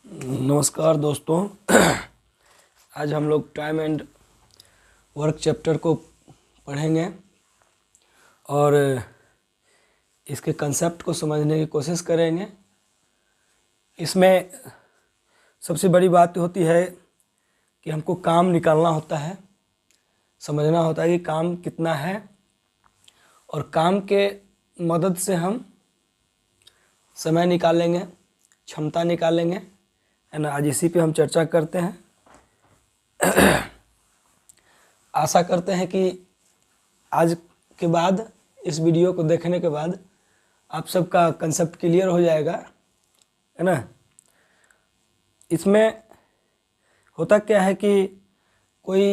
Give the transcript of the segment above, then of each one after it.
नमस्कार दोस्तों। आज हम लोग टाइम एंड वर्क चैप्टर को पढ़ेंगे और इसके कंसेप्ट को समझने की कोशिश करेंगे। इसमें सबसे बड़ी बात होती है कि हमको काम निकालना होता है, समझना होता है कि काम कितना है और काम के मदद से हम समय निकालेंगे, क्षमता निकालेंगे, है ना। आज इसी पे हम चर्चा करते हैं। आशा करते हैं कि आज के बाद, इस वीडियो को देखने के बाद आप सबका कंसेप्ट क्लियर हो जाएगा, है ना। इसमें होता क्या है कि कोई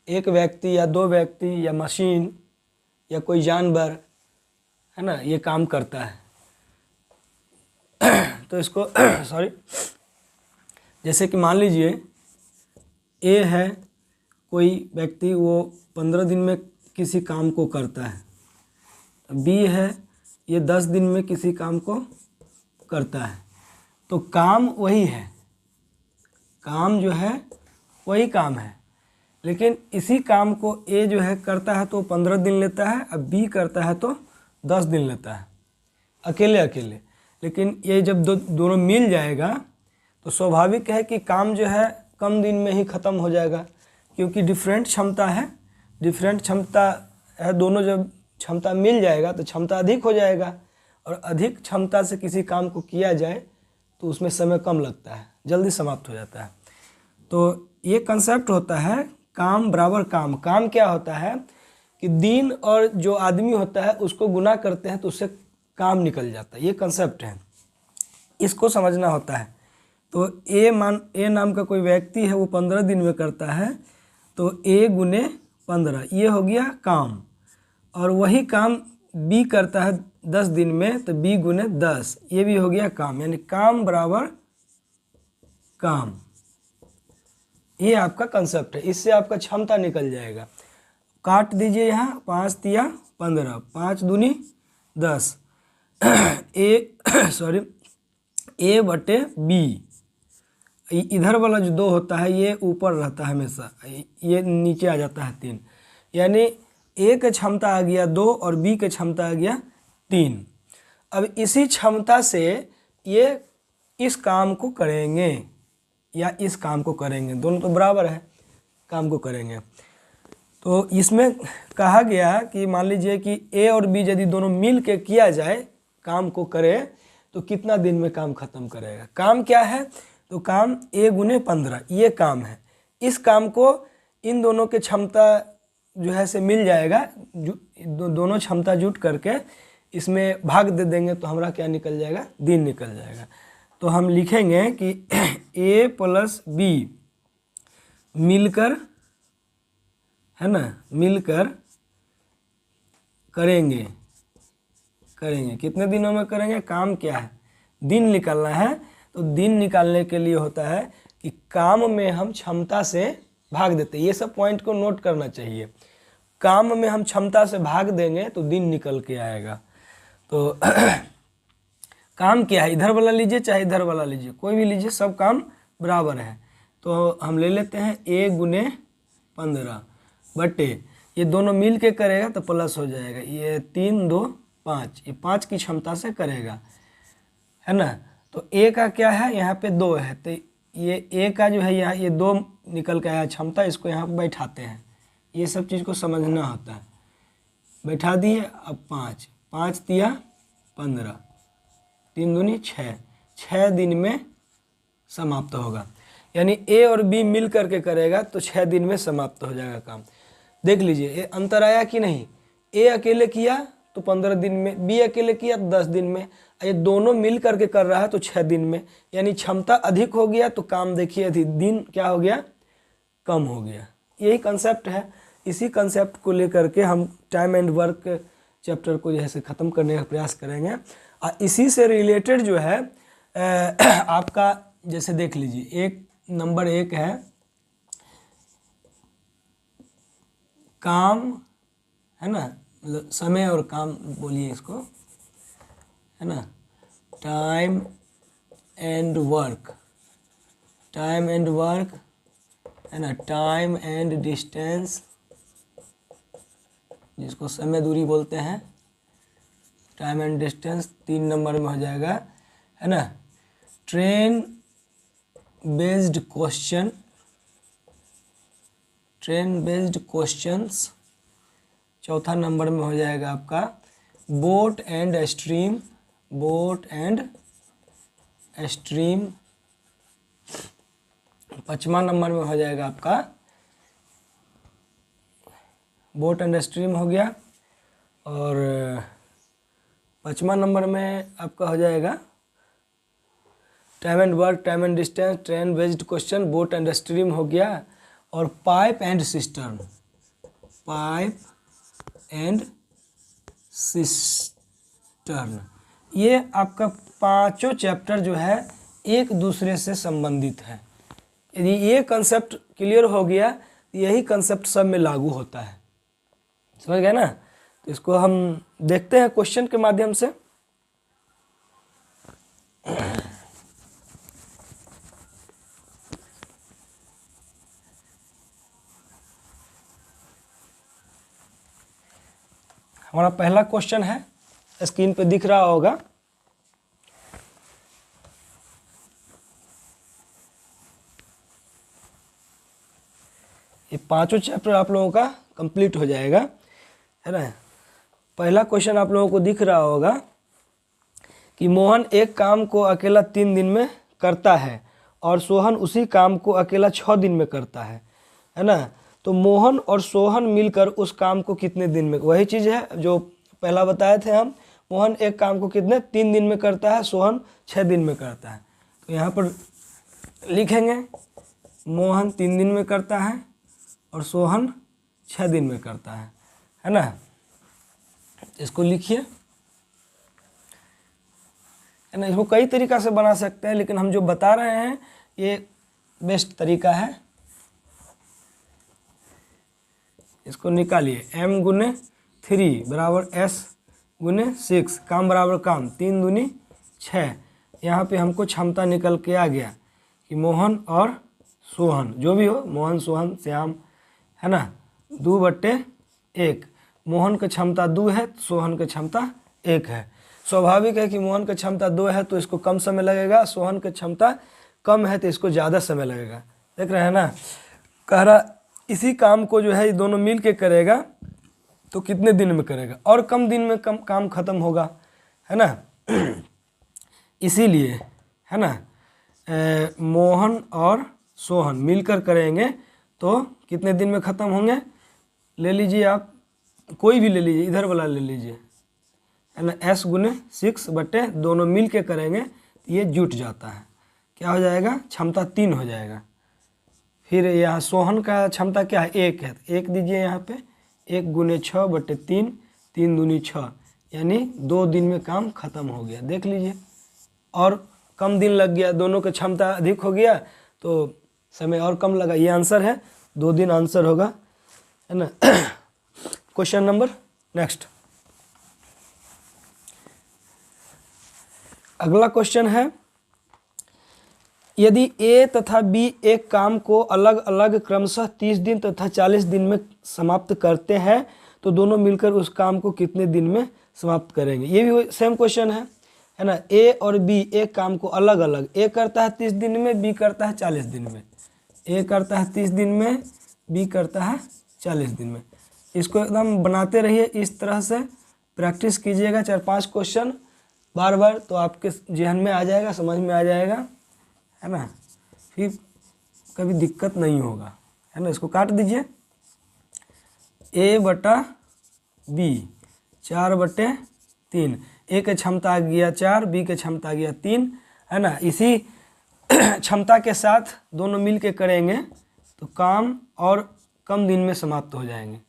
एक व्यक्ति या दो व्यक्ति या मशीन या कोई जानवर, है ना, ये काम करता है। तो इसको सॉरी, जैसे कि मान लीजिए ए है कोई व्यक्ति, वो 15 दिन में किसी काम को करता है। बी है, ये 10 दिन में किसी काम को करता है। तो काम वही है, काम जो है वही काम है, लेकिन इसी काम को ए जो है करता है तो 15 दिन लेता है, अब बी करता है तो 10 दिन लेता है, अकेले अकेले। लेकिन ये जब दोनों मिल जाएगा तो स्वाभाविक है कि काम जो है कम दिन में ही ख़त्म हो जाएगा, क्योंकि डिफरेंट क्षमता है, डिफरेंट क्षमता है। दोनों जब क्षमता मिल जाएगा तो क्षमता अधिक हो जाएगा, और अधिक क्षमता से किसी काम को किया जाए तो उसमें समय कम लगता है, जल्दी समाप्त हो जाता है। तो ये कंसेप्ट होता है काम बराबर काम। काम क्या होता है कि दिन और जो आदमी होता है उसको गुना करते हैं तो उससे काम निकल जाता है, ये कंसेप्ट है, इसको समझना होता है। तो ए नाम का कोई व्यक्ति है, वो 15 दिन में करता है, तो ए गुने 15 ये हो गया काम। और वही काम बी करता है 10 दिन में, तो बी गुने 10 ये भी हो गया काम। यानी काम बराबर काम, ये आपका कंसेप्ट है। इससे आपका क्षमता निकल जाएगा। काट दीजिए यहाँ, 5 तिया 15, 5 दूनी 10, ए बटे बी। इधर वाला जो 2 होता है ये ऊपर रहता है हमेशा, ये नीचे आ जाता है 3। यानी ए का क्षमता आ गया 2 और बी का क्षमता आ गया 3। अब इसी क्षमता से ये इस काम को करेंगे या इस काम को करेंगे, दोनों तो बराबर है, काम को करेंगे। तो इसमें कहा गया कि मान लीजिए कि ए और बी यदि दोनों मिल के किया जाए, काम को करे, तो कितना दिन में काम खत्म करेगा। काम क्या है, तो काम ए गुने 15 ये काम है। इस काम को इन दोनों के क्षमता जो है से मिल जाएगा, दोनों क्षमता जुट करके इसमें भाग दे देंगे तो हमारा क्या निकल जाएगा, दिन निकल जाएगा। तो हम लिखेंगे कि ए प्लस बी मिलकर, है ना, मिलकर करेंगे कितने दिनों में करेंगे, काम क्या है, दिन निकालना है। तो दिन निकालने के लिए होता है कि काम में हम क्षमता से भाग देते हैं। ये सब पॉइंट को नोट करना चाहिए। काम में हम क्षमता से भाग देंगे तो दिन निकल के आएगा। तो काम क्या है, इधर वाला लीजिए चाहे इधर वाला लीजिए, कोई भी लीजिए, सब काम बराबर है। तो हम ले लेते हैं ए गुने 15 बटे, ये दोनों मिल के करेगा तो प्लस हो जाएगा, ये 3 2 5, ये 5 की क्षमता से करेगा, है ना। तो ए का क्या है, यहाँ पे 2 है, तो ये ए का जो है यहाँ ये 2 निकल के आया क्षमता, इसको यहाँ पे बैठाते हैं। ये सब चीज़ को समझना होता है। बैठा दिए, अब 5 तिया 15, 3 दूनी 6 दिन में समाप्त होगा। यानी ए और बी मिल करके करेगा तो 6 दिन में समाप्त हो जाएगा काम। देख लीजिए ये अंतर आया कि नहीं। ए अकेले किया तो 15 दिन में, बी अकेले किया तो 10 दिन में, ये दोनों मिल करके कर रहा है तो 6 दिन में। यानी क्षमता अधिक हो गया तो काम देखिए दिन क्या हो गया, कम हो गया। यही कंसेप्ट है। इसी कंसेप्ट को लेकर के हम टाइम एंड वर्क चैप्टर को जैसे ख़त्म करने का प्रयास करेंगे। और इसी से रिलेटेड जो है आपका, जैसे देख लीजिए, नंबर 1 है काम, है ना, मतलब समय और काम बोलिए इसको, है ना, time and work, time and work है ना, टाइम एंड डिस्टेंस जिसको समय दूरी बोलते हैं, टाइम एंड डिस्टेंस 3 नंबर में हो जाएगा, है ना। Train based question, train based questions 4था नंबर में हो जाएगा आपका। Boat and stream, boat and stream 5वां नंबर में हो जाएगा आपका। बोट एंड स्ट्रीम हो गया। और 5वां नंबर में आपका हो जाएगा time and work, time and distance, train based question, boat and stream हो गया। और pipe and cistern, pipe and cistern, ये आपका 5 चैप्टर जो है एक दूसरे से संबंधित है। यदि ये कंसेप्ट क्लियर हो गया तो यही कंसेप्ट सब में लागू होता है, समझ गए ना। तो इसको हम देखते हैं क्वेश्चन के माध्यम से। हमारा पहला क्वेश्चन है, स्क्रीन पे दिख रहा होगा। ये 5 चैप्टर आप लोगों का कंप्लीट हो जाएगा, है ना। पहला क्वेश्चन आप लोगों को दिख रहा होगा कि मोहन एक काम को अकेला 3 दिन में करता है और सोहन उसी काम को अकेला 6 दिन में करता है ना। तो मोहन और सोहन मिलकर उस काम को कितने दिन में, वही चीज़ है जो पहला बताए थे हम। मोहन एक काम को कितने 3 दिन में करता है, सोहन 6 दिन में करता है। तो यहाँ पर लिखेंगे मोहन 3 दिन में करता है और सोहन 6 दिन में करता है ना। इसको लिखिए, है ना। इसको कई तरीक़ा से बना सकते हैं, लेकिन हम जो बता रहे हैं ये बेस्ट तरीका है। इसको निकालिए, m गुने 3 बराबर s गुने 6, काम बराबर काम, 3 दूनी 6। यहाँ पे हमको क्षमता निकल के आ गया कि मोहन और सोहन, जो भी हो, मोहन सोहन श्याम, है ना, 2/1। मोहन की क्षमता 2 है, सोहन की क्षमता 1 है। स्वाभाविक है कि मोहन की क्षमता 2 है तो इसको कम समय लगेगा, सोहन की क्षमता कम है तो इसको ज़्यादा समय लगेगा। देख रहे हैं ना। कह रहा इसी काम को जो है ये दोनों मिल के करेगा तो कितने दिन में करेगा, और कम दिन में कम काम खत्म होगा, है ना। इसीलिए, है ना, मोहन और सोहन मिलकर करेंगे तो कितने दिन में ख़त्म होंगे। ले लीजिए आप, कोई भी ले लीजिए, इधर वाला ले लीजिए, है ना। s गुने 6 बटे दोनों मिल के करेंगे तो ये जुट जाता है, क्या हो जाएगा, क्षमता 3 हो जाएगा। फिर यहाँ सोहन का क्षमता क्या है, 1 है, 1 दीजिए यहाँ पे, 1 गुने 6 बटे 3, 3 दूनी 6, यानी 2 दिन में काम खत्म हो गया। देख लीजिए, और कम दिन लग गया, दोनों की क्षमता अधिक हो गया तो समय और कम लगा। ये आंसर है, 2 दिन आंसर होगा, है ना। Question number next. अगला क्वेश्चन है, यदि ए तथा बी एक काम को अलग अलग क्रमशः 30 दिन तथा 40 दिन में समाप्त करते हैं तो दोनों मिलकर उस काम को कितने दिन में समाप्त करेंगे। ये भी सेम क्वेश्चन है ना। ए और बी एक काम को अलग अलग, ए करता है 30 दिन में, बी करता है 40 दिन में। ए करता है 30 दिन में, बी करता है 40 दिन में। इसको एकदम बनाते रहिए, इस तरह से प्रैक्टिस कीजिएगा 4-5 क्वेश्चन बार बार, तो आपके जहन में आ जाएगा, समझ में आ जाएगा, है ना। फिर कभी दिक्कत नहीं होगा, है ना। इसको काट दीजिए, a बटा b 4/3, ए की क्षमता आ गया 4, बी की क्षमता आ गया 3, है ना। इसी क्षमता के साथ दोनों मिल के करेंगे तो काम और कम दिन में समाप्त हो जाएंगे।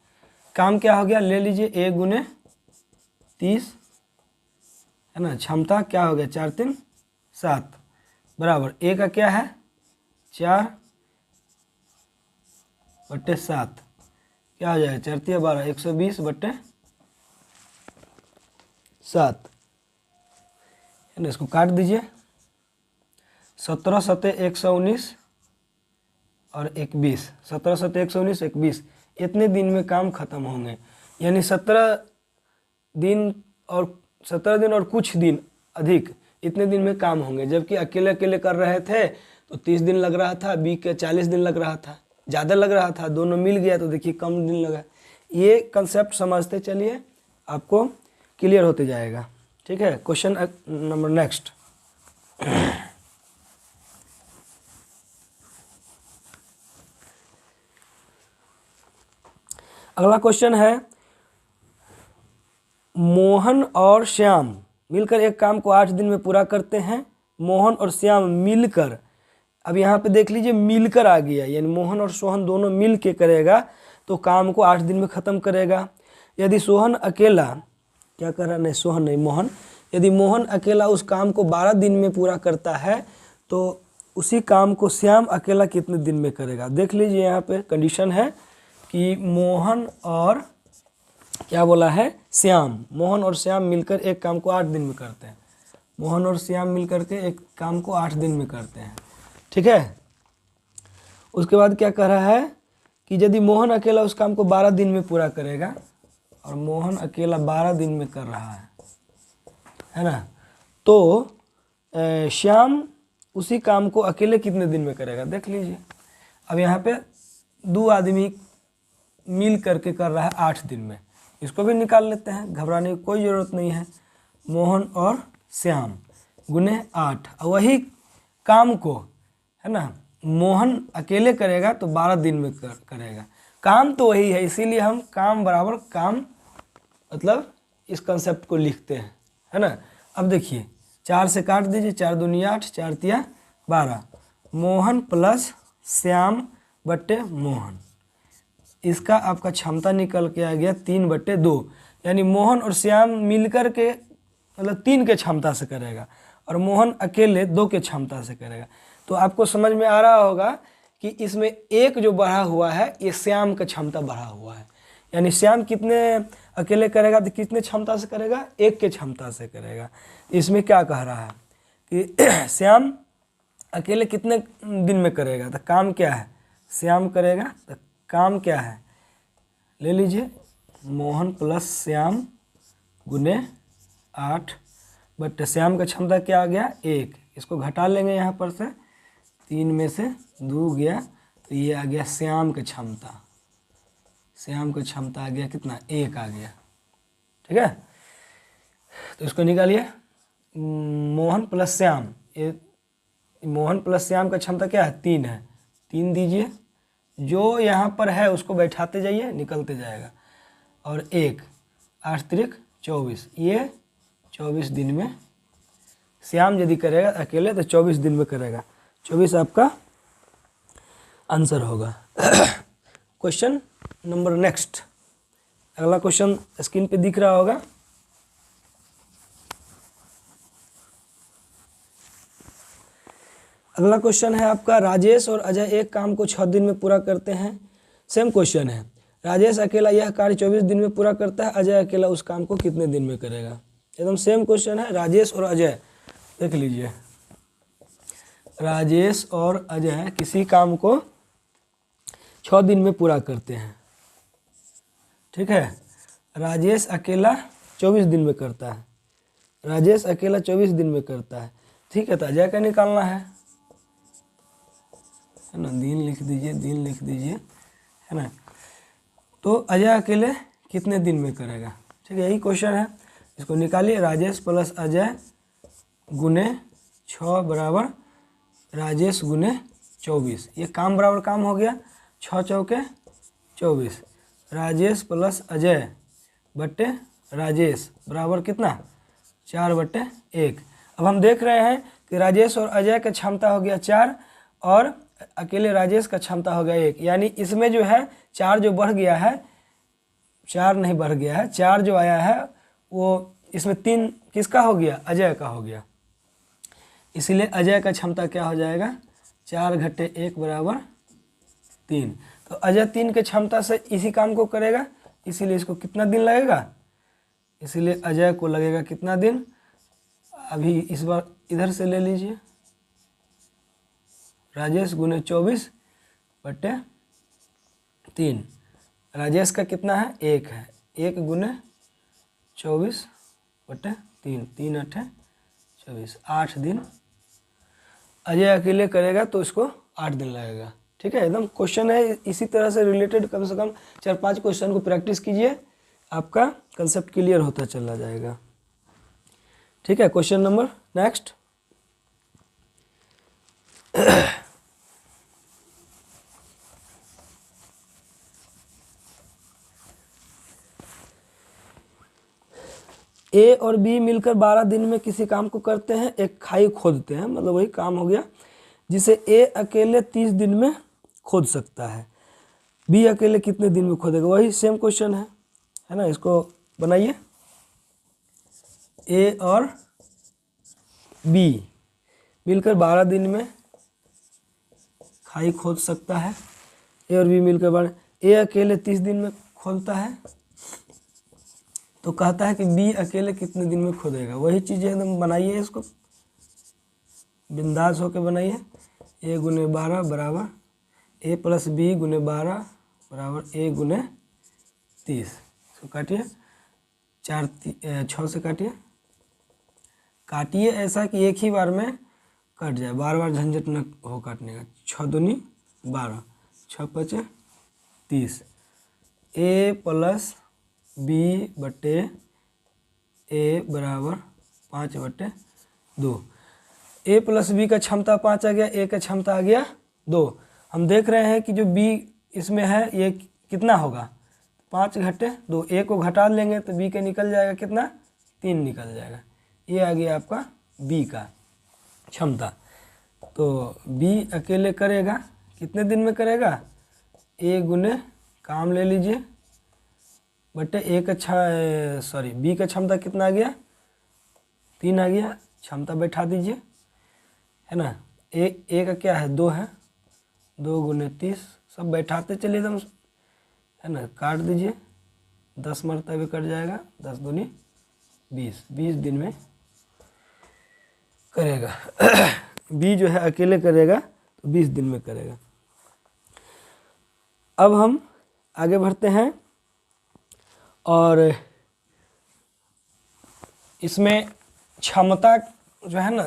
काम क्या हो गया, ले लीजिए, a गुने 30, है ना, क्षमता क्या हो गया 4 3 7 बराबर, ए का क्या है 4/7, क्या हो जाएगा 4 3 12, 120/7, है ना। इसको काट दीजिए, 17 सतह 119 और 21, 17 सतह 119 21, इतने दिन में काम खत्म होंगे। यानी 17 दिन और कुछ दिन अधिक, इतने दिन में काम होंगे। जबकि अकेले अकेले कर रहे थे तो 30 दिन लग रहा था, बी के 40 दिन लग रहा था, ज़्यादा लग रहा था। दोनों मिल गया तो देखिए कम दिन लगा। ये कंसेप्ट समझते चलिए, आपको क्लियर होते जाएगा। ठीक है, क्वेश्चन नंबर नेक्स्ट। अगला क्वेश्चन है, मोहन और श्याम मिलकर एक काम को 8 दिन में पूरा करते हैं। मोहन और श्याम मिलकर, अब यहाँ पे देख लीजिए मिलकर आ गया, यानी मोहन और सोहन दोनों मिल के करेगा तो काम को 8 दिन में ख़त्म करेगा। यदि सोहन अकेला, क्या कर रहा, नहीं सोहन नहीं मोहन, यदि मोहन अकेला उस काम को 12 दिन में पूरा करता है तो उसी काम को श्याम अकेला कितने दिन में करेगा। देख लीजिए यहाँ पे कंडीशन है कि मोहन और क्या बोला है, श्याम, मोहन और श्याम मिलकर एक काम को 8 दिन में करते हैं। मोहन और श्याम मिलकर के एक काम को 8 दिन में करते हैं। ठीक है, उसके बाद क्या कह रहा है कि यदि मोहन अकेला उस काम को 12 दिन में पूरा करेगा, और मोहन अकेला 12 दिन में कर रहा है ना, तो श्याम उसी काम को अकेले कितने दिन में करेगा। देख लीजिए, अब यहाँ पे 2 आदमी मिल करके कर रहा है 8 दिन में, इसको भी निकाल लेते हैं, घबराने की कोई ज़रूरत नहीं है। मोहन और श्याम गुने 8, और वही काम को है ना मोहन अकेले करेगा तो 12 दिन में करेगा। काम तो वही है, इसीलिए हम काम बराबर काम मतलब इस कंसेप्ट को लिखते हैं, है ना। अब देखिए 4 से काट दीजिए, 4 दूनी 8, 4 तिया 12, मोहन प्लस श्याम बट्टे मोहन, इसका आपका क्षमता निकल के आ गया 3/2। यानी मोहन और श्याम मिलकर के मतलब 3 के क्षमता से करेगा, और मोहन अकेले 2 के क्षमता से करेगा। तो आपको समझ में आ रहा होगा कि इसमें एक जो बढ़ा हुआ है ये श्याम का क्षमता बढ़ा हुआ है। यानी श्याम कितने अकेले करेगा तो कितने क्षमता से करेगा, 1 के क्षमता से करेगा। इसमें क्या कह रहा है कि श्याम अकेले कितने दिन में करेगा, तो काम क्या है, श्याम करेगा तो काम क्या है, ले लीजिए मोहन प्लस श्याम गुने 8 बट श्याम का क्षमता क्या आ गया 1, इसको घटा लेंगे यहाँ पर से, 3 में से 2 गया तो ये आ गया श्याम की क्षमता। श्याम की क्षमता आ गया कितना, 1 आ गया। ठीक है, तो इसको निकालिए, मोहन प्लस श्याम, ये मोहन प्लस श्याम का क्षमता क्या है 3 है, 3 दीजिए, जो यहाँ पर है उसको बैठाते जाइए निकलते जाएगा, और 1 8 त्रिक 24, ये 24 दिन में श्याम यदि करेगा अकेले तो 24 दिन में करेगा। 24 आपका आंसर होगा। क्वेश्चन नंबर नेक्स्ट, अगला क्वेश्चन स्क्रीन पे दिख रहा होगा। अगला क्वेश्चन है आपका, राजेश और अजय एक काम को 6 दिन में पूरा करते हैं। सेम क्वेश्चन है, राजेश अकेला यह कार्य 24 दिन में पूरा करता है, अजय अकेला उस काम को कितने दिन में करेगा। एकदम सेम क्वेश्चन है, राजेश और अजय, देख लीजिए राजेश और अजय किसी काम को 6 दिन में पूरा करते हैं। ठीक है, राजेश अकेला 24 दिन में करता है, राजेश अकेला 24 दिन में करता है। ठीक है, तो अजय का निकालना है ना, दिन लिख दीजिए, दिन लिख दीजिए, है ना। तो अजय अकेले कितने दिन में करेगा, ठीक है, यही क्वेश्चन है, इसको निकालिए। राजेश प्लस अजय गुने 6 बराबर राजेश गुने 24, ये काम बराबर काम हो गया, 6 चौके 24, राजेश प्लस अजय बट्टे राजेश बराबर कितना 4/1। अब हम देख रहे हैं कि राजेश और अजय का क्षमता हो गया 4 और अकेले राजेश का क्षमता हो गया 1, यानी इसमें जो है 4 जो बढ़ गया है, 4 नहीं बढ़ गया है, 4 जो आया है वो इसमें 3 किसका हो गया, अजय का हो गया। इसीलिए अजय का क्षमता क्या हो जाएगा 4 घटे 1 बराबर 3। तो अजय 3 के क्षमता से इसी काम को करेगा, इसीलिए इसको कितना दिन लगेगा, इसीलिए अजय को लगेगा कितना दिन। अभी इस बार इधर से ले लीजिए, राजेश गुने 24/3। राजेश का कितना है? 1 है। 1 गुने 24/3, 3 8 24, 8 दिन। अजय अकेले करेगा तो इसको 8 दिन लगेगा। ठीक है, एकदम क्वेश्चन है इसी तरह से रिलेटेड, कम से कम 4-5 क्वेश्चन को प्रैक्टिस कीजिए, आपका कंसेप्ट क्लियर होता चला जाएगा। ठीक है, क्वेश्चन नंबर नेक्स्ट। ए और बी मिलकर 12 दिन में किसी काम को करते हैं, एक खाई खोदते हैं, मतलब वही काम हो गया, जिसे ए अकेले 30 दिन में खोद सकता है। बी अकेले कितने दिन में खोदेगा? वही सेम क्वेश्चन है ना। इसको बनाइए। ए और बी मिलकर 12 दिन में खाई खोद सकता है। ए और बी मिलकर 12, ए अकेले 30 दिन में खोदता है, तो कहता है कि बी अकेले कितने दिन में खोदेगा। वही चीज़ एकदम बनाइए, इसको बिंदास होकर बनाइए। ए गुने 12 बराबर ए प्लस बी गुने 12 बराबर ए गुने 30। इसको काटिए, 6 से काटिए ऐसा कि एक ही बार में कट जाए, बार बार झंझट न हो काटने का। 6 दूनी 12, 6 5 30। ए प्लस बी बटे ए बराबर 5/2। ए प्लस बी का क्षमता 5 आ गया, ए का क्षमता आ गया 2। हम देख रहे हैं कि जो बी इसमें है ये कितना होगा? 5 घटे 2। ए को घटा लेंगे तो बी का निकल जाएगा कितना? 3 निकल जाएगा। ये आ गया आपका बी का क्षमता। तो बी अकेले करेगा कितने दिन में करेगा? ए गुने काम ले लीजिए बटे ए का बी का क्षमता कितना आ गया? 3 आ गया। क्षमता बैठा दीजिए, है ना। ए का क्या है? 2 है। 2 गुने 30, सब बैठाते चलिए एकदम, है ना। काट दीजिए, 10 मरतबे कट जाएगा। 10 दूनी 20, 20 दिन में करेगा। बी जो है अकेले करेगा तो 20 दिन में करेगा। अब हम आगे बढ़ते हैं और इसमें क्षमता जो है ना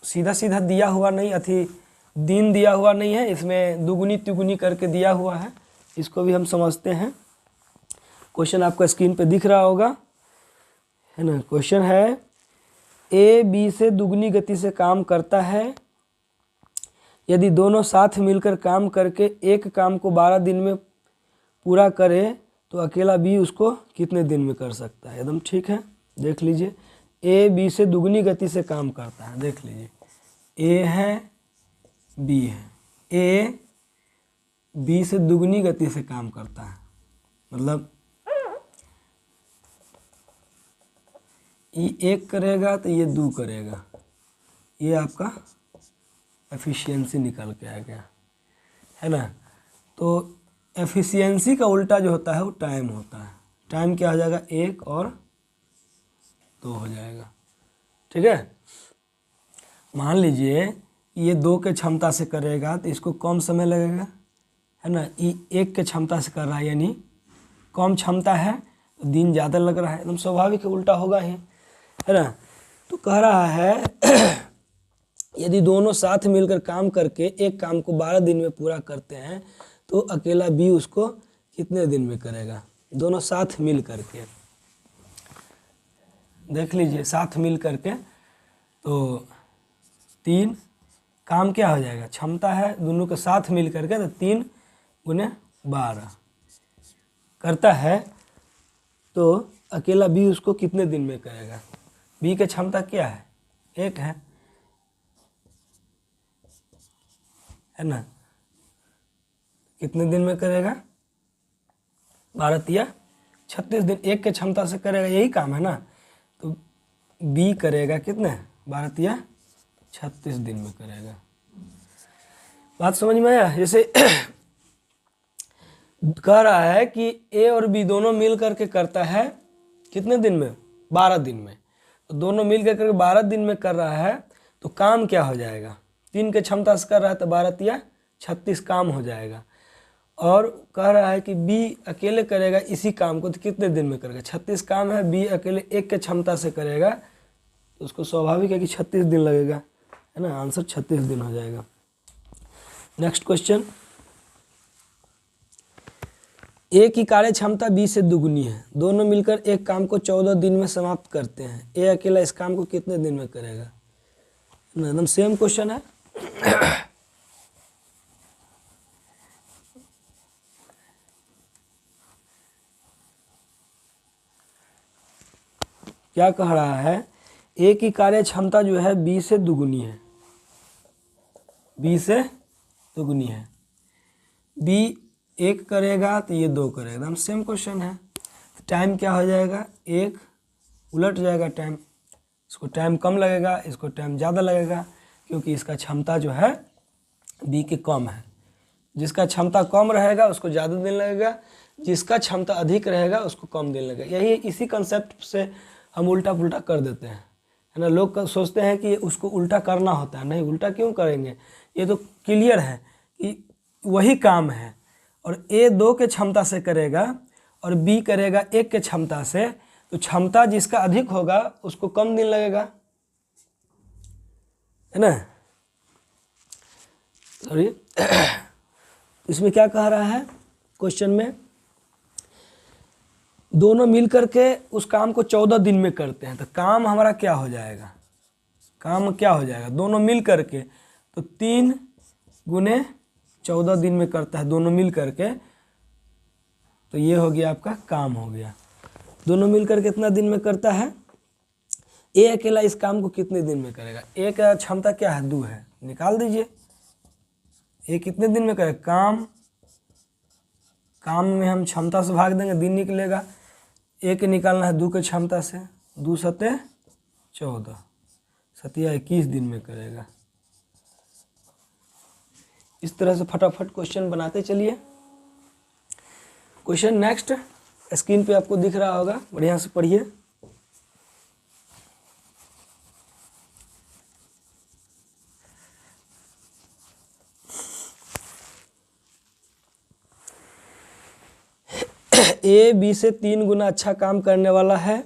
सीधा सीधा दिया हुआ नहीं, दिन दिया हुआ नहीं है, इसमें दुगुनी तिगुनी करके दिया हुआ है। इसको भी हम समझते हैं। क्वेश्चन आपका स्क्रीन पे दिख रहा होगा, है ना। क्वेश्चन है ए बी से दुगनी गति से काम करता है। यदि दोनों साथ मिलकर काम करके एक काम को 12 दिन में पूरा करे तो अकेला बी उसको कितने दिन में कर सकता है? एकदम ठीक है, देख लीजिए। ए बी से दुगनी गति से काम करता है, देख लीजिए। ए है, बी है। ए बी से दुगनी गति से काम करता है, मतलब ये 1 करेगा तो ये 2 करेगा। ये आपका एफिशिएंसी निकल के आ गया, है ना। तो एफिशिएंसी का उल्टा जो होता है वो टाइम होता है। टाइम क्या हो जाएगा? 1 और 2 हो जाएगा। ठीक है, मान लीजिए ये 2 के क्षमता से करेगा तो इसको कम समय लगेगा, है ना। ये 1 के क्षमता से कर रहा है, यानी कम क्षमता है तो दिन ज़्यादा लग रहा है। एकदम स्वाभाविक उल्टा होगा ही, है ना। तो कह रहा है यदि दोनों साथ मिलकर काम करके एक काम को 12 दिन में पूरा करते हैं तो अकेला बी उसको कितने दिन में करेगा? दोनों साथ मिल करके, देख लीजिए, साथ मिल करके तो 3 काम क्या हो जाएगा? क्षमता है दोनों के साथ मिल करके तो 3 गुने 12 करता है, तो अकेला बी उसको कितने दिन में करेगा? बी की क्षमता क्या है? 1 है ना। कितने दिन में करेगा? 12 तिया 36 दिन। 1 के क्षमता से करेगा, यही काम है ना। तो बी करेगा कितने? 12 तिया 36 दिन में करेगा। बात समझ में आया? जैसे कह रहा है कि ए और बी दोनों मिल करके करता है कितने दिन में? 12 दिन में। तो दोनों मिल करके 12 दिन में कर रहा है तो काम क्या हो जाएगा? 3 के क्षमता से कर रहा है तो 12 तिया 36 काम हो जाएगा। और कह रहा है कि बी अकेले करेगा इसी काम को तो कितने दिन में करेगा, 36 काम है, बी अकेले 1 के क्षमता से करेगा तो उसको स्वाभाविक है कि 36 दिन लगेगा, है ना, आंसर 36 दिन हो जाएगा। नेक्स्ट क्वेश्चन, ए की कार्य क्षमता बी से दुगुनी है, दोनों मिलकर एक काम को 14 दिन में समाप्त करते हैं, ए अकेला इस काम को कितने दिन में करेगा, एकदम सेम क्वेश्चन है। क्या कह रहा है, ए की कार्य क्षमता जो है बी से दुगुनी है, बी से दुगुनी है, बी 1 करेगा तो ये 2 करेगा, एकदम सेम क्वेश्चन है। टाइम क्या हो जाएगा, 1 उलट जाएगा टाइम, इसको टाइम कम लगेगा, इसको टाइम ज़्यादा लगेगा, क्योंकि इसका क्षमता जो है बी के कम है। जिसका क्षमता कम रहेगा उसको ज़्यादा दिन लगेगा, जिसका क्षमता अधिक रहेगा उसको कम दिन लगेगा। यही इसी कंसेप्ट से हम उल्टा पुल्टा कर देते हैं, है ना। लोग सोचते हैं कि उसको उल्टा करना होता है, नहीं, उल्टा क्यों करेंगे, ये तो क्लियर है कि वही काम है और ए 2 के क्षमता से करेगा और बी करेगा 1 के क्षमता से, तो क्षमता जिसका अधिक होगा उसको कम दिन लगेगा, है ना। सॉरी, इसमें क्या कह रहा है क्वेश्चन में, दोनों मिल करके उस काम को 14 दिन में करते हैं, तो काम हमारा क्या हो जाएगा, काम क्या हो जाएगा, दोनों मिल करके, तो 3 गुने 14 दिन में करता है दोनों मिल करके, तो ये हो गया आपका काम हो गया। दोनों मिलकर कितना दिन में करता है, ए अकेला इस काम को कितने दिन में करेगा, ए का क्षमता क्या है, 2 है, निकाल दीजिए, ए कितने दिन में करेगा, काम में हम क्षमता से भाग देंगे, दिन निकलेगा, ए के निकालना है 2 के क्षमता से, 2 सते 14, सतिया 21 दिन में करेगा। इस तरह से फटाफट क्वेश्चन बनाते चलिए। क्वेश्चन नेक्स्ट स्क्रीन पे आपको दिख रहा होगा, बढ़िया से पढ़िए। ए बी से 3 गुना अच्छा काम करने वाला है,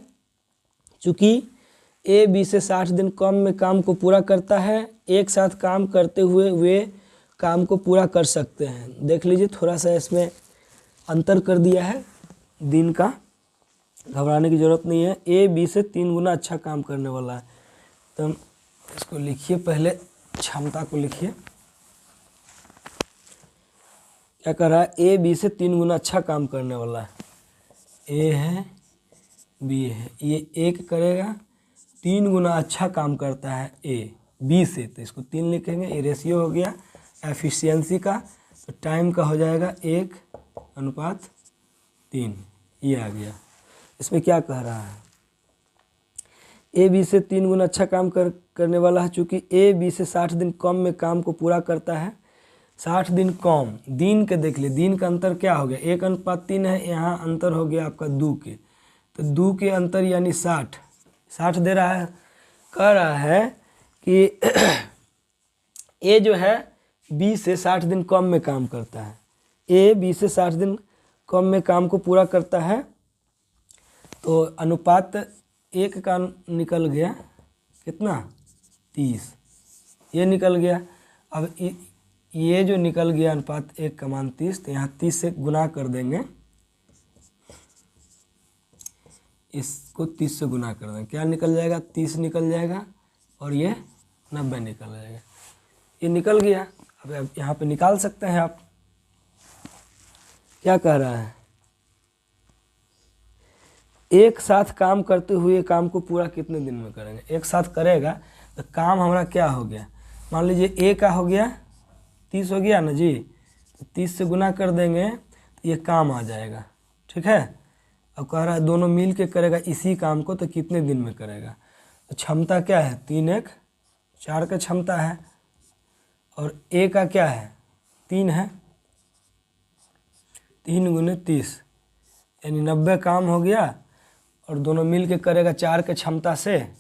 चूँकि ए बी से 60 दिन कम में काम को पूरा करता है, एक साथ काम करते हुए वे काम को पूरा कर सकते हैं। देख लीजिए, थोड़ा सा इसमें अंतर कर दिया है दिन का, घबराने की ज़रूरत नहीं है। ए बी से 3 गुना अच्छा काम करने वाला है, तो इसको लिखिए, पहले क्षमता को लिखिए। क्या कर रहा है, ए बी से 3 गुना अच्छा काम करने वाला है, ए है बी है, ये 1 करेगा, 3 गुना अच्छा काम करता है ए बी से, तो इसको 3 लिखेंगे, ये रेशियो हो गया एफिशिएंसी का, तो टाइम का हो जाएगा 1:3, ये आ गया। इसमें क्या कह रहा है, ए बी से 3 गुना अच्छा काम करने वाला है, चूँकि ए बी से 60 दिन कम में काम को पूरा करता है। 60 दिन कम, दिन के देख लिए, दिन का अंतर क्या हो गया, 1:3 है, यहाँ अंतर हो गया आपका 2 के, तो 2 के अंतर यानी 60 दे रहा है। कह रहा है कि ए जो है बी से 60 दिन कम में काम करता है, ए बी से 60 दिन कम में काम को पूरा करता है, तो अनुपात 1 का निकल गया, कितना 30, ये निकल गया। अब ये जो निकल गया अनुपात 1 का मान 30, तो यहाँ 30 से गुना कर देंगे, इसको 30 से गुना कर देंगे, क्या निकल जाएगा, 30 निकल जाएगा और ये 90 निकल जाएगा, ये निकल गया। अब यहाँ पे निकाल सकते हैं आप। क्या कह रहा है, एक साथ काम करते हुए काम को पूरा कितने दिन में करेंगे, एक साथ करेगा तो काम हमारा क्या हो गया, मान लीजिए ए का हो गया 30 हो गया ना जी, तो 30 से गुना कर देंगे तो ये काम आ जाएगा, ठीक है। अब कह रहा है दोनों मिल के करेगा इसी काम को, तो कितने दिन में करेगा, तो क्षमता क्या है, 3:4 का क्षमता है, और ए का क्या है 3 है, 3 गुने 30 यानी 90 काम हो गया, और दोनों मिल के करेगा 4 के क्षमता से, है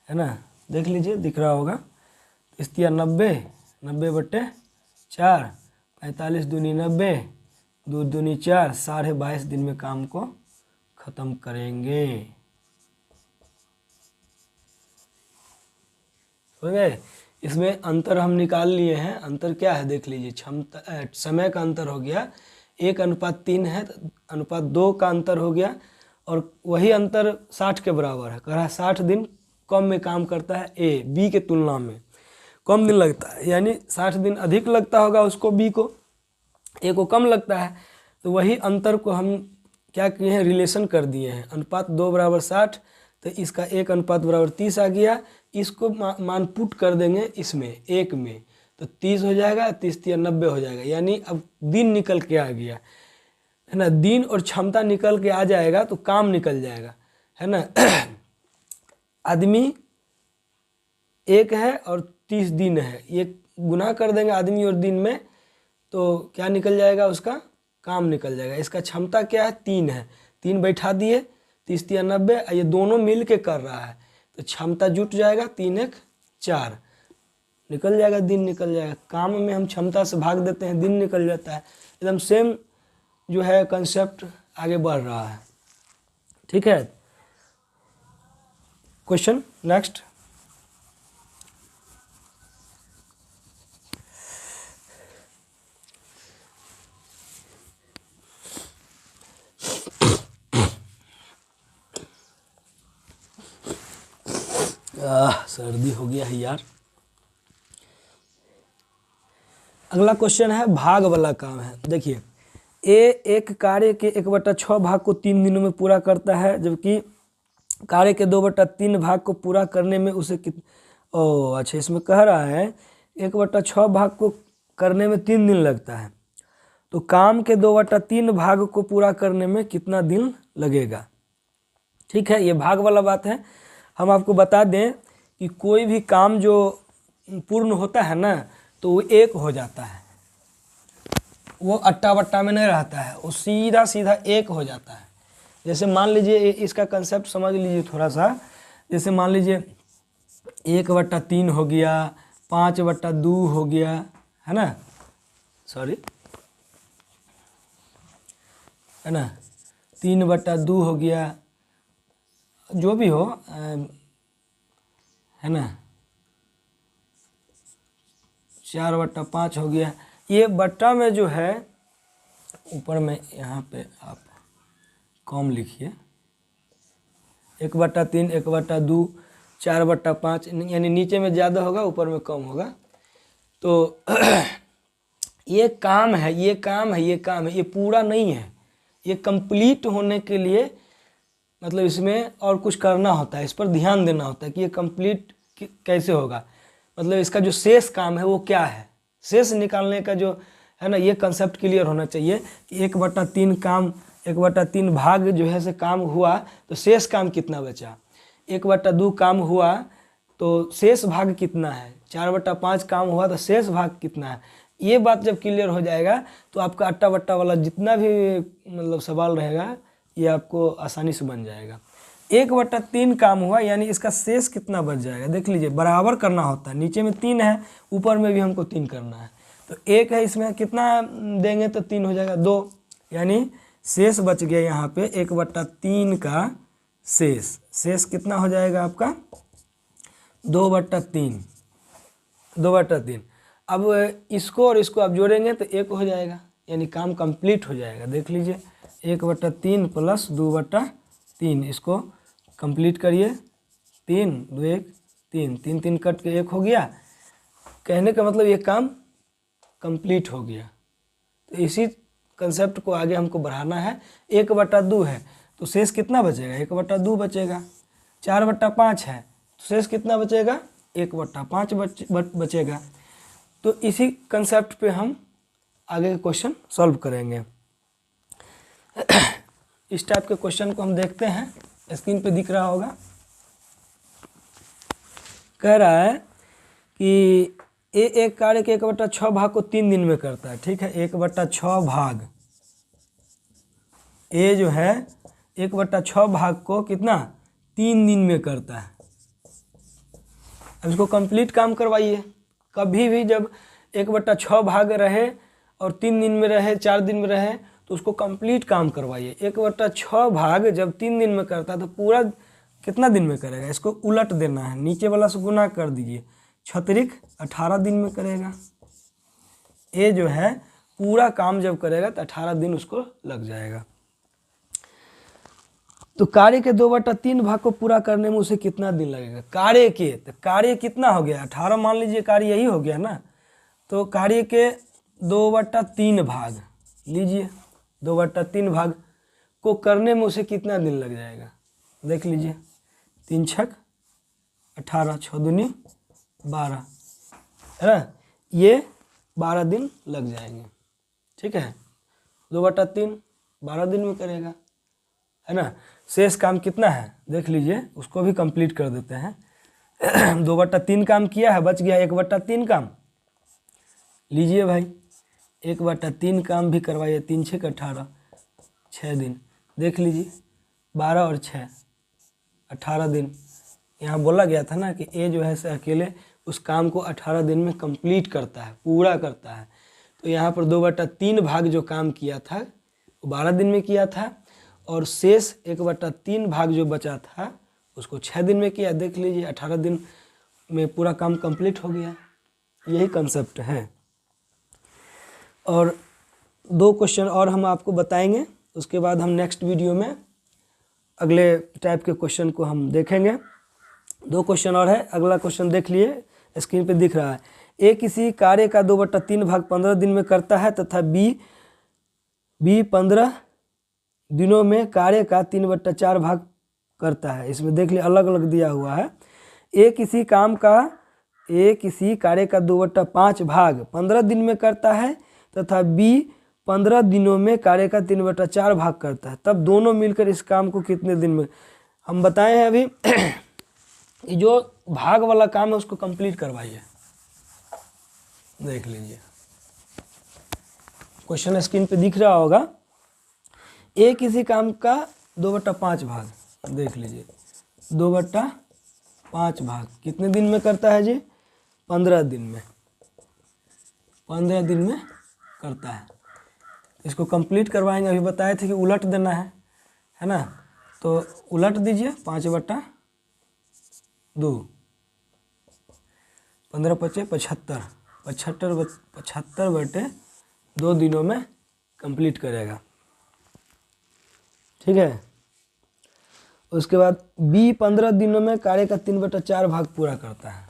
ना, देख लीजिए दिख रहा होगा, 3 90, 90/4, 45 दूनी 90, 2 दूनी 4, 22.5 दिन में काम को ख़त्म करेंगे। हो गए। इसमें अंतर हम निकाल लिए हैं। अंतर क्या है देख लीजिए, क्षमता समय का अंतर हो गया 1:3 है, अनुपात 2 का अंतर हो गया, और वही अंतर 60 के बराबर है। कह रहा है 60 दिन कम में काम करता है ए, बी के तुलना में कम दिन लगता है, यानी 60 दिन अधिक लगता होगा उसको, बी को, ए को कम लगता है। तो वही अंतर को हम क्या किए हैं, रिलेशन कर दिए हैं। अनुपात 2 = 60, तो इसका 1:30 आ गया। इसको मान पुट कर देंगे इसमें 1 में, तो 30 हो जाएगा, 30 × 90 हो जाएगा, यानी अब दिन निकल के आ गया है ना। दिन और क्षमता निकल के आ जाएगा तो काम निकल जाएगा, है ना। आदमी 1 है और 30 दिन है, ये गुना कर देंगे आदमी और दिन में, तो क्या निकल जाएगा, उसका काम निकल जाएगा। इसका क्षमता क्या है, 3 है, 3 बैठा दिए, 30 × 90, ये दोनों मिल के कर रहा है, तो क्षमता जुट जाएगा, 3 × 4 निकल जाएगा, दिन निकल जाएगा। काम में हम क्षमता से भाग देते हैं, दिन निकल जाता है। एकदम सेम जो है कंसेप्ट आगे बढ़ रहा है। ठीक है, क्वेश्चन नेक्स्ट। सर्दी हो गया है यार। अगला क्वेश्चन है भाग वाला काम है। देखिए, ए एक कार्य के 1/6 भाग को 3 दिनों में पूरा करता है, जबकि कार्य के 2/3 भाग को पूरा करने में उसे अच्छा, इसमें कह रहा है 1/6 भाग को करने में 3 दिन लगता है, तो काम के 2/3 भाग को पूरा करने में कितना दिन लगेगा। ठीक है, ये भाग वाला बात है। हम आपको बता दें कि कोई भी काम जो पूर्ण होता है ना, तो वो 1 हो जाता है, वो अट्टा बट्टा में नहीं रहता है, वो सीधा सीधा 1 हो जाता है। जैसे मान लीजिए, इसका कंसेप्ट समझ लीजिए थोड़ा सा। जैसे मान लीजिए 1/3 हो गया, 5/2 हो गया, है ना, सॉरी, है ना, 3/2 हो गया, जो भी हो, है ना, 4/5 हो गया। ये बट्टा में जो है, ऊपर में यहाँ पे आप कम लिखिए, 1/3, 1/2, 4/5, यानी नीचे में ज़्यादा होगा, ऊपर में कम होगा। तो ये काम है, ये काम है, ये काम है, ये पूरा नहीं है। ये कंप्लीट होने के लिए मतलब इसमें और कुछ करना होता है, इस पर ध्यान देना होता है कि ये कंप्लीट कैसे होगा। मतलब इसका जो शेष काम है वो क्या है, शेष निकालने का जो है ना, ये कंसेप्ट क्लियर होना चाहिए कि 1/3 काम, 1/3 भाग जो है से काम हुआ, तो शेष काम कितना बचा। 1/2 काम हुआ तो शेष भाग कितना है, 4/5 काम हुआ तो शेष भाग कितना है। ये बात जब क्लियर हो जाएगा तो आपका अट्टा बट्टा वाला जितना भी मतलब सवाल रहेगा, ये आपको आसानी से बन जाएगा। 1/3 काम हुआ, यानी इसका शेष कितना बच जाएगा। देख लीजिए, बराबर करना होता है, नीचे में 3 है, ऊपर में भी हमको 3 करना है, तो 1 है, इसमें कितना देंगे तो 3 हो जाएगा, 2, यानी शेष बच गया यहाँ पे 1/3 का शेष। शेष कितना हो जाएगा आपका, 2/3, 2/3। अब इसको और इसको आप जोड़ेंगे तो 1 हो जाएगा, यानी काम कंप्लीट हो जाएगा। देख लीजिए, 1/3 + 2/3, इसको कंप्लीट करिए, 3 2 1 3, 3 3 कट के 1 हो गया। कहने का मतलब ये काम कंप्लीट हो गया। तो इसी कंसेप्ट को आगे हमको बढ़ाना है। 1/2 है तो शेष कितना बचेगा, 1/2 बचेगा। 4/5 है तो शेष कितना बचेगा, 1/5 बचेगा। तो इसी कंसेप्ट पे हम आगे के क्वेश्चन सॉल्व करेंगे। इस टाइप के क्वेश्चन को हम देखते हैं, स्क्रीन पे दिख रहा होगा। कह रहा है कि एक कार्य के 1/6 भाग को 3 दिन में करता है। ठीक है, 1/6 भाग, ए जो है 1/6 भाग को कितना 3 दिन में करता है। अब इसको कंप्लीट काम करवाइए। कभी भी जब 1/6 भाग रहे और 3 दिन में रहे, 4 दिन में रहे, तो उसको कंप्लीट काम करवाइए। 1/6 भाग जब 3 दिन में करता है तो पूरा कितना दिन में करेगा? इसको उलट देना है, नीचे वाला से गुना कर दीजिए, 6 18 दिन में करेगा। ये जो है पूरा काम जब करेगा तो 18 दिन उसको लग जाएगा। तो कार्य के 2/3 भाग को पूरा करने में उसे कितना दिन लगेगा? कार्य के, तो कार्य कितना हो गया? 18 मान लीजिए, कार्य यही हो गया ना। तो कार्य के 2/3 भाग लीजिए, 2/3 भाग को करने में उसे कितना दिन लग जाएगा? देख लीजिए, 3 छक 18, 6 दूनी 12, है ना, ये 12 दिन लग जाएंगे। ठीक है, 2/3 12 दिन में करेगा, है ना। शेष काम कितना है देख लीजिए, उसको भी कंप्लीट कर देते हैं। 2/3 काम किया है, बच गया 1/3 काम। लीजिए भाई, 1/3 काम भी करवाइए, 3 छक 18, 6 दिन। देख लीजिए, 12 और 6 18 दिन। यहाँ बोला गया था ना कि ये जो है से अकेले उस काम को 18 दिन में कंप्लीट करता है, पूरा करता है। तो यहाँ पर 2/3 भाग जो काम किया था वो 12 दिन में किया था, और शेष 1/3 भाग जो बचा था उसको 6 दिन में किया। देख लीजिए, 18 दिन में पूरा काम कंप्लीट हो गया। यही कंसेप्ट है। और 2 क्वेश्चन और हम आपको बताएंगे, उसके बाद हम नेक्स्ट वीडियो में अगले टाइप के क्वेश्चन को हम देखेंगे। 2 क्वेश्चन और है। अगला क्वेश्चन देख लिए, स्क्रीन पे दिख रहा है। ए किसी कार्य का 2/3 भाग 15 दिन में करता है तथा बी 15 दिनों में कार्य का 3/4 भाग करता है। इसमें देख लिए अलग अलग दिया हुआ है। ए किसी कार्य का 2/5 भाग 15 दिन में करता है तथा बी 15 दिनों में कार्य का 3/4 भाग करता है। तब दोनों मिलकर इस काम को कितने दिन में? हम बताए हैं अभी। जो भाग वाला काम है उसको कंप्लीट करवाइए। देख लीजिए, क्वेश्चन स्क्रीन पे दिख रहा होगा। ए किसी काम का 2/5 भाग, देख लीजिए, 2/5 भाग कितने दिन में करता है जी? 15 दिन में। 15 दिन में करता है। इसको कंप्लीट करवाएंगे। अभी बताए थे कि उलट देना है ना। तो उलट दीजिए, 5/2, 15 × 5 = 75/2 दिनों में कंप्लीट करेगा। ठीक है। उसके बाद बी 15 दिनों में कार्य का 3/4 भाग पूरा करता है।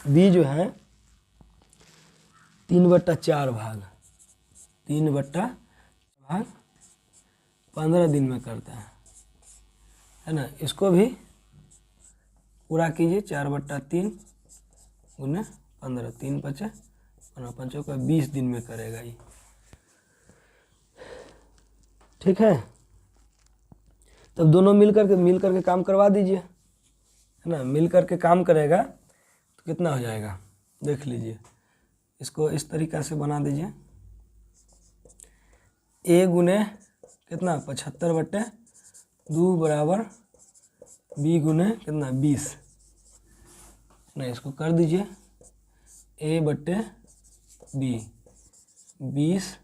बी जो है 3/4 भाग 15 दिन में करता है ना। इसको भी पूरा कीजिए, 4/3 × 15, 3 × 5 = 5 का 20 दिन में करेगा ये। ठीक है। तब दोनों मिल करके काम करवा दीजिए, है ना। मिल करके काम करेगा तो कितना हो जाएगा देख लीजिए। इसको इस तरीक़ा से बना दीजिए, ए गुने कितना 75/2 बराबर बी गुने कितना 20। नहीं, इसको कर दीजिए A/B 20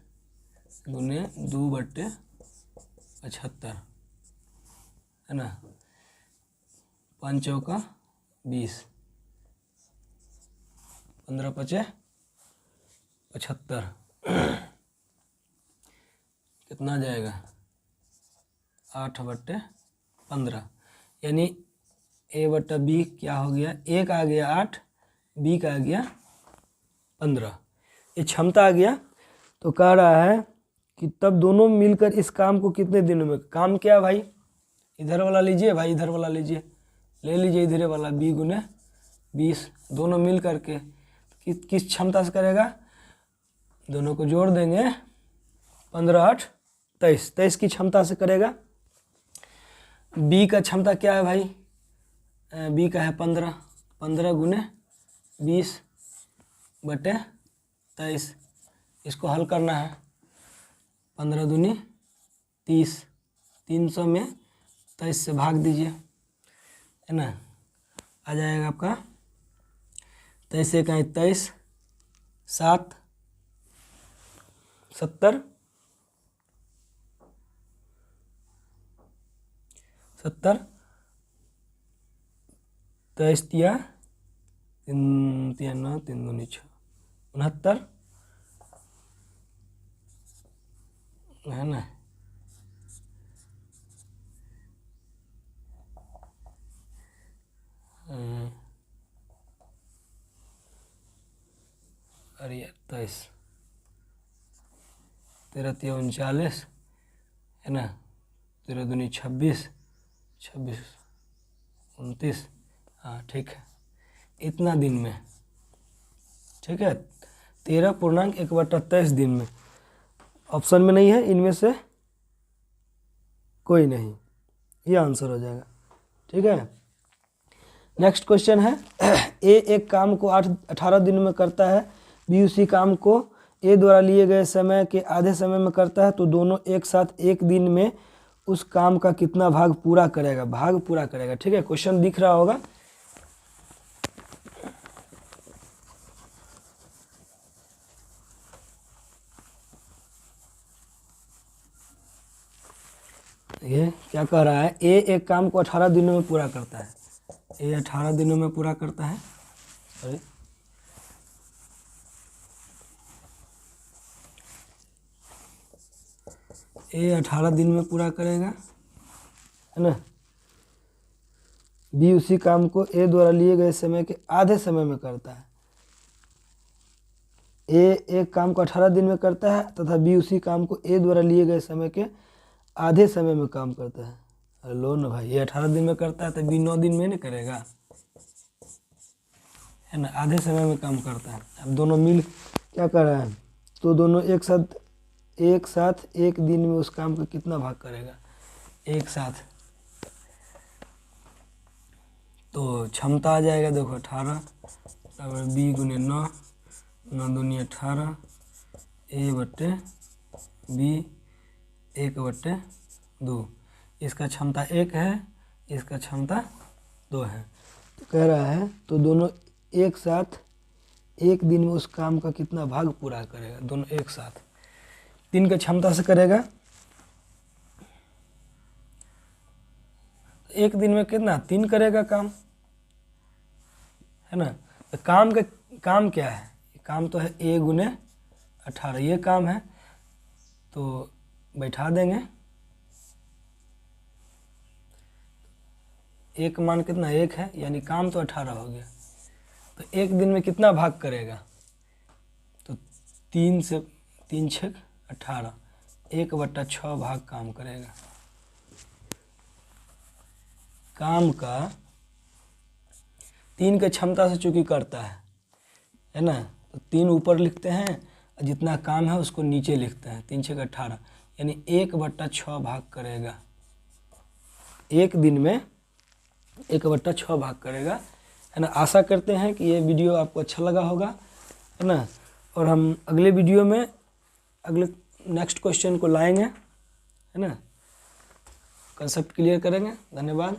गुने 2/75, है ना। 5 चौका 20, 15 × 5 = 75। कितना जाएगा 8/15, यानी A/B क्या हो गया? A का आ गया 8, B का आ गया 15। ये क्षमता आ गया। तो कह रहा है कि तब दोनों मिलकर इस काम को कितने दिनों में? काम क्या भाई? इधर वाला लीजिए भाई, इधर वाला लीजिए, ले लीजिए इधर वाला, B गुने 20। दोनों मिल करके किस क्षमता से करेगा? दोनों को जोड़ देंगे, 15 × 8 = 23, 23 की क्षमता से करेगा। B का क्षमता क्या है भाई? B का है 15, 15 गुने 20/23। इसको हल करना है, 15 दूनी 30, 300 में 23 से भाग दीजिए, है ना। आ जाएगा आपका 23 एक 23, 7 70 70, 23 तिया 3 3 9 3 2 6 69 है ना, अरे 23 13 तिया 39 है ना, 13 दूनी 26 26 29, हाँ ठीक है, इतना दिन में, ठीक है, 13.1/23 दिन में। ऑप्शन में नहीं है इनमें से कोई नहीं, ये आंसर हो जाएगा, ठीक है। नेक्स्ट क्वेश्चन है ए एक काम को 18 दिन में करता है, बी उसी काम को ए द्वारा लिए गए समय के आधे समय में करता है, तो दोनों एक साथ एक दिन में उस काम का कितना भाग पूरा करेगा, ठीक है। क्वेश्चन दिख रहा होगा, ये क्या कह रहा है, ए एक काम को 18 दिनों में पूरा करता है, ए 18 दिनों में पूरा करता है, सॉरी ए 18 दिन में पूरा करेगा, है ना। बी उसी काम को ए द्वारा लिए गए समय के आधे समय में करता है, ए एक काम को 18 दिन में करता है तथा बी उसी काम को ए द्वारा लिए गए समय के आधे समय में काम करता है। अरे लो ना भाई, ये 18 दिन में करता है तो बी 9 दिन में नहीं करेगा, है ना, आधे समय में काम करता है। अब दोनों मिल क्या कर रहा है, तो दोनों एक साथ एक दिन में उस काम का कितना भाग करेगा, एक साथ, तो क्षमता आ जाएगा, देखो 18 बराबर बी गुने 9, 9 दूनी 18, ए बट्टे बी 1/2, इसका क्षमता 1 है, इसका क्षमता 2 है, तो कह रहा है तो दोनों एक साथ एक दिन में उस काम का कितना भाग पूरा करेगा, दोनों एक साथ 3 की क्षमता से करेगा, एक दिन में कितना 3 करेगा काम, है ना। तो काम क्या है, काम तो है ए गुने 18, ये काम है, तो बैठा देंगे, एक मान कितना 1 है, यानी काम तो 18 हो गया, तो एक दिन में कितना भाग करेगा, तो 3 से 3 6 18, 1/6 भाग काम करेगा। काम का 3 के क्षमता से चूंकि करता है ना, तो 3 ऊपर लिखते हैं, जितना काम है उसको नीचे लिखते हैं, 3 6 18, यानी 1/6 भाग करेगा, एक दिन में 1/6 भाग करेगा, है ना। आशा करते हैं कि ये वीडियो आपको अच्छा लगा होगा, है ना, और हम अगले वीडियो में अगले नेक्स्ट क्वेश्चन को लाएंगे, है ना, कंसेप्ट क्लियर करेंगे। धन्यवाद।